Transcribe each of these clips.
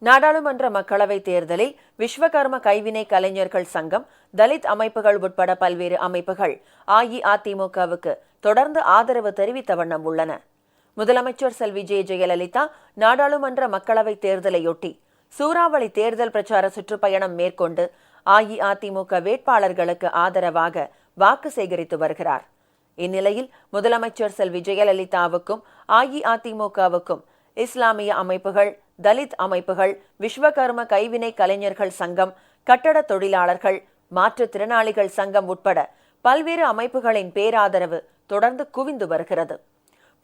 நாடாளுமன்ற மக்களவைத் தேர்தலில் விஸ்வகர்ம கைவினை கலைஞர்கள் சங்கம், தலித் அமைப்புகள் உட்பட பல்வேறு அமைப்புகள் அஇஅதிமுகவுக்கு தொடர்ந்து ஆதரவு தெரிவித்த வண்ணம் உள்ளன. முதலமைச்சர் செல்வி ஜெயலலிதா நாடாளுமன்ற மக்களவைத் தேர்தலையொட்டி சூறாவளி தேர்தல் பிரச்சார சுற்றுப்பயணம் மேற்கொண்டு அஇஅதிமுக வேட்பாளர்களுக்கு ஆதரவாக வாக்கு சேகரித்து வருகிறார். இந்நிலையில் முதலமைச்சர் செல்வி ஜெயலலிதாவுக்கும் அஇஅதிமுகவுக்கும் இஸ்லாமிய அமைப்புகள், தலித் அமைப்புகள், விஸ்வகர்ம கைவினை கலைஞர்கள் சங்கம், கட்டட தொழிலாளர்கள், மாற்றுத்திறனாளிகள் சங்கம் உட்பட பல்வேறு அமைப்புகளின் பேராதரவு தொடர்ந்து குவிந்து வருகிறது.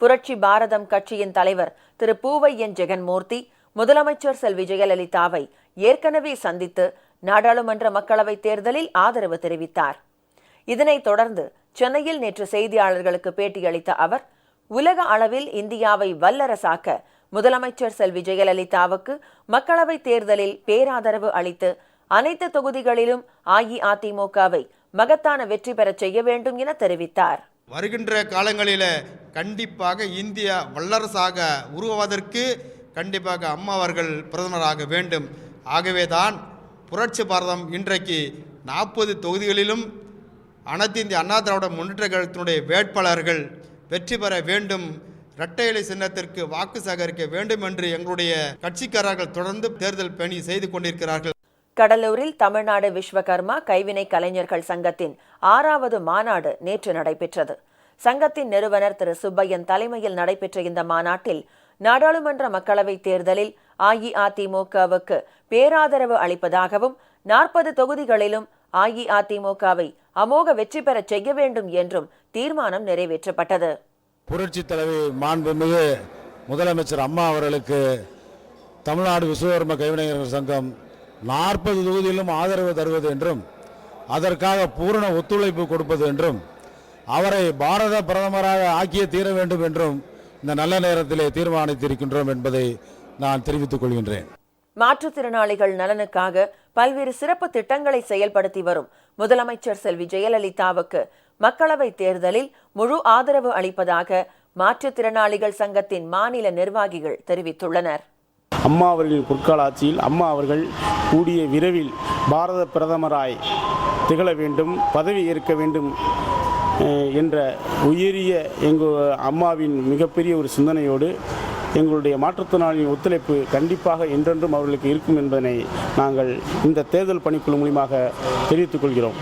புரட்சி பாரதம் கட்சியின் தலைவர் திரு பூவையன் ஜெகன்மூர்த்தி முதலமைச்சர் செல்வி ஜெயலலிதாவை ஏற்கனவே சந்தித்து நாடாளுமன்ற மக்களவைத் தேர்தலில் ஆதரவு தெரிவித்தார். இதனைத் தொடர்ந்து சென்னையில் நேற்று செய்தியாளர்களுக்கு பேட்டியளித்த அவர், உலக அளவில் இந்தியாவை வல்லரசாக்க முதலமைச்சர் செல்வி ஜெயலலிதாவுக்கு மக்களவைத் தேர்தலில் பேராதரவு அளித்து அனைத்து தொகுதிகளிலும் அஇஅதிமுகவை மகத்தான வெற்றி பெறச் செய்ய வேண்டும் என தெரிவித்தார். வருகின்ற காலங்களில் கண்டிப்பாக இந்தியா வல்லரசாக உருவாவதற்கு கண்டிப்பாக அம்மா அவர்கள் பிரதமராக வேண்டும். ஆகவேதான் புரட்சி பாரதம் இன்றைக்கு 40 தொகுதிகளிலும் அனைத்து இந்திய அண்ணா திராவிட முன்னேற்ற கழகத்தினுடைய வேட்பாளர்கள் வெற்றி பெற வேண்டும், இரட்டை இலை சின்னத்திற்கு வாக்கு சேகரிக்க வேண்டும் என்று எங்களுடைய கட்சிக்காரர்கள் தொடர்ந்து தேர்தல் பணி செய்து கொண்டிருக்கிறார்கள். கடலூரில் தமிழ்நாடு விஸ்வகர்மா கைவினை கலைஞர்கள் சங்கத்தின் 6வது மாநாடு நேற்று நடைபெற்றது. சங்கத்தின் நிறுவனர் திரு சுப்பையன் தலைமையில் நடைபெற்ற இந்த மாநாட்டில் நாடாளுமன்ற மக்களவைத் தேர்தலில் அஇஅதிமுகவுக்கு பேராதரவு அளிப்பதாகவும் 40 தொகுதிகளிலும் அஇஅதிமுகவை அமோக வெற்றி பெறச் செய்ய வேண்டும் என்றும் தீர்மானம் நிறைவேற்றப்பட்டது. புரட்சி தலைவி மாண்புமிகு முதலமைச்சர் அம்மா அவர்களுக்கு தமிழ்நாடு விஸ்வகர்ம கைவினைஞர்கள் சங்கம் 40 தொகுதியிலும் ஆதரவு தருவது என்றும் அதற்காக பூரண ஒத்துழைப்பு கொடுப்பது என்றும் அவரை பாரத பிரதமராக ஆக்கிய தீர வேண்டும் என்றும் இந்த நல்ல நேரத்திலே தீர்மானித்திருக்கின்றோம் என்பதை நான் தெரிவித்துக் கொள்கின்றேன். மாற்றுத்திறனாளிகள் நலனுக்காக பல்வேறு சிறப்பு திட்டங்களை செயல்படுத்தி வரும் முதலமைச்சர் செல்வி ஜெயலலிதாவுக்கு மக்களவைத் தேர்தலில் முழு ஆதரவு அளிப்பதாக மாற்றுத்திறனாளிகள் சங்கத்தின் மாநில நிர்வாகிகள் தெரிவித்துள்ளனர். அம்மா அவர்களின் பொற்கால ஆட்சியில் அம்மா அவர்கள் கூடிய விரைவில் பாரத பிரதமராய் திகழ வேண்டும், பதவி ஏற்க வேண்டும் என்ற உயரிய எங்கள் அம்மாவின் மிகப்பெரிய ஒரு சிந்தனையோடு எங்களுடைய மாற்றுத்திறனாளியின் ஒத்துழைப்பு கண்டிப்பாக என்றென்றும் அவர்களுக்கு இருக்கும் என்பதனை நாங்கள் இந்த தேர்தல் பணிக்குழு மூலமாக தெரிவித்துக் கொள்கிறோம்.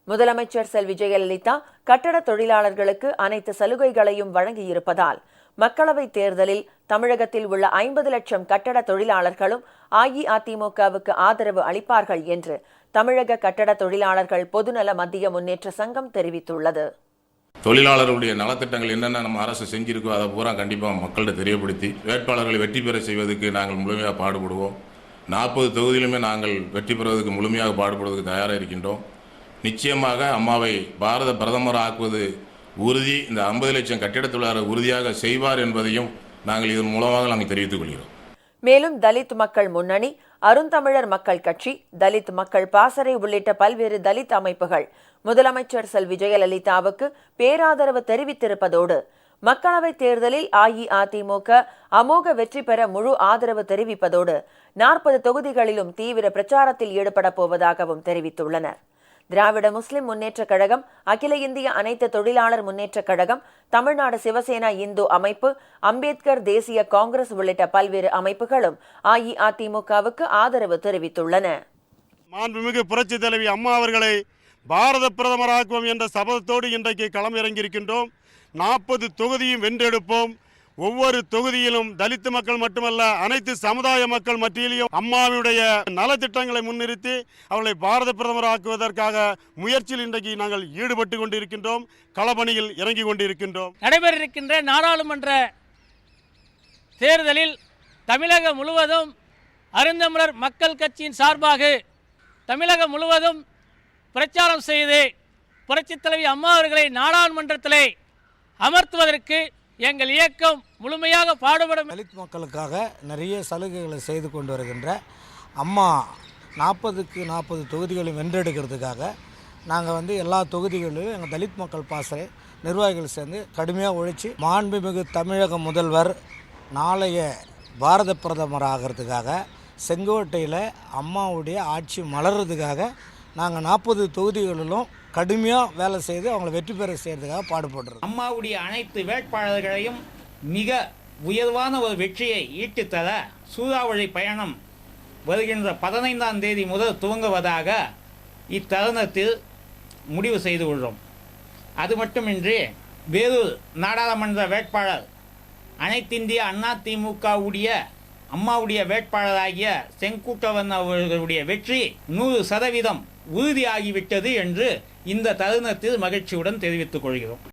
முதலமைச்சர் செல்வி ஜெயலலிதா கட்டட தொழிலாளர்களுக்கு அனைத்து சலுகைகளையும் வழங்கியிருப்பதால் மக்களவைத் தேர்தலில் தமிழகத்தில் உள்ள 50 லட்சம் கட்டட தொழிலாளர்களும் அஇஅதிமுகவுக்கு ஆதரவு அளிப்பார்கள் என்று தமிழக கட்டட தொழிலாளர்கள் பொதுநல மத்திய முன்னேற்ற சங்கம் தெரிவித்துள்ளது. தொழிலாளர்களுடைய நலத்திட்டங்கள் என்னென்ன நம்ம அரசு செஞ்சிருக்கோ அதை பூரா கண்டிப்பாக மக்கள்கிட்ட தெரியப்படுத்தி வேட்பாளர்களை வெற்றி பெற செய்வதற்கு நாங்கள் முழுமையாக பாடுபடுவோம். 40 தொகுதியிலுமே நாங்கள் வெற்றி பெறுவதற்கு முழுமையாக பாடுபடுவதற்கு தயாராக இருக்கின்றோம். நிச்சயமாக அம்மாவை பாரத பிரதமர் ஆக்குவது உறுதி. இந்த 50 லட்சம் கட்டிட தொழிலாளர் உறுதியாக செய்வார் என்பதையும் நாங்கள் இதன் மூலமாக நாங்கள் தெரிவித்துக் கொள்கிறோம். மேலும் தலித் மக்கள் முன்னணி, அருந்தமிழர் மக்கள் கட்சி, தலித் மக்கள் பாசறை உள்ளிட்ட பல்வேறு தலித் அமைப்புகள் முதலமைச்சர் செல்வி ஜெயலலிதாவுக்கு பேராதரவு தெரிவித்திருப்பதோடு மக்களவைத் தேர்தலில் அஇஅதிமுக அமோக வெற்றி பெற முழு ஆதரவு தெரிவிப்பதோடு 40 தொகுதிகளிலும் தீவிர பிரச்சாரத்தில் ஈடுபட போவதாகவும் தெரிவித்துள்ளனர். திராவிட முஸ்லிம் முன்னேற்றக் கழகம், அகில இந்திய அனைத்து தொழிலாளர் முன்னேற்றக் கழகம், தமிழ்நாடு சிவசேனா இந்து அமைப்பு, அம்பேத்கர் தேசிய காங்கிரஸ் உள்ளிட்ட பல்வேறு அமைப்புகளும் அஇஅதிமுகவுக்கு ஆதரவு தெரிவித்துள்ளன. மாண்புமிகு புரட்சி தலைவி அம்மா அவர்களை பாரத பிரதமராக்குவோம் என்ற சபதத்தோடு இன்றைக்கு களமிறங்கியிருக்கின்றோம். 40 தொகுதியும் வென்றெடுப்போம். ஒவ்வொரு தொகுதியிலும் தலித்து மக்கள் மட்டுமல்ல, அனைத்து சமுதாய மக்கள் மத்தியிலும் அம்மாவுடைய நலத்திட்டங்களை முன்னிறுத்தி அவர்களை பாரத பிரதமராக்குவதற்காக முயற்சியில் இன்றைக்கு நாங்கள் ஈடுபட்டு கொண்டிருக்கின்றோம். களப்பணியில் இறங்கி கொண்டிருக்கின்றோம். நடைபெற இருக்கின்ற நாடாளுமன்ற தேர்தலில் தமிழகம் முழுவதும் அருந்தமிழர் மக்கள் கட்சியின் சார்பாக தமிழகம் முழுவதும் பிரச்சாரம் செய்து புரட்சித் தலைவி அம்மா அவர்களை நாடாளுமன்றத்திலே அமர்த்துவதற்கு எங்கள் இயக்கம் முழுமையாக பாடுபடும். தலித் மக்களுக்காக நிறைய சலுகைகளை செய்து கொண்டு வருகின்ற அம்மா 40க்கு 40 தொகுதிகளை வென்றெடுக்கிறதுக்காக நாங்கள் எல்லா தொகுதிகளிலும் எங்கள் தலித் மக்கள் பாசறை நிர்வாகிகள் சேர்ந்து கடுமையாக உழைச்சி மாண்புமிகு தமிழக முதல்வர் நாளைய பாரத பிரதமர் ஆகிறதுக்காக செங்கோட்டையில் அம்மாவுடைய ஆட்சி மலர்றதுக்காக நாங்கள் 40 தொகுதிகளிலும் கடுமையாக வேலை செய்து அவங்கள வெற்றி பெற செய்கிறதுக்காக பாடுபடுறோம். அம்மாவுடைய அனைத்து வேட்பாளர்களையும் மிக உயர்வான ஒரு வெற்றியை ஈட்டித்தர சூறாவளி பயணம் வருகின்ற 15ஆம் தேதி முதல் துவங்குவதாக இத்தருணத்தில் முடிவு செய்து கொள்கிறோம். அது மட்டுமின்றி வேலூர் நாடாளுமன்ற வேட்பாளர் அனைத்திந்திய அண்ணா திமுகவுடைய அம்மாவுடைய வேட்பாளராகிய செங்குட்டவன் அவர்களுடைய வெற்றி 100% உறுதியாகிவிட்டது என்று இந்த தருணத்தில் மகிழ்ச்சியுடன் தெரிவித்துக் கொள்கிறோம்.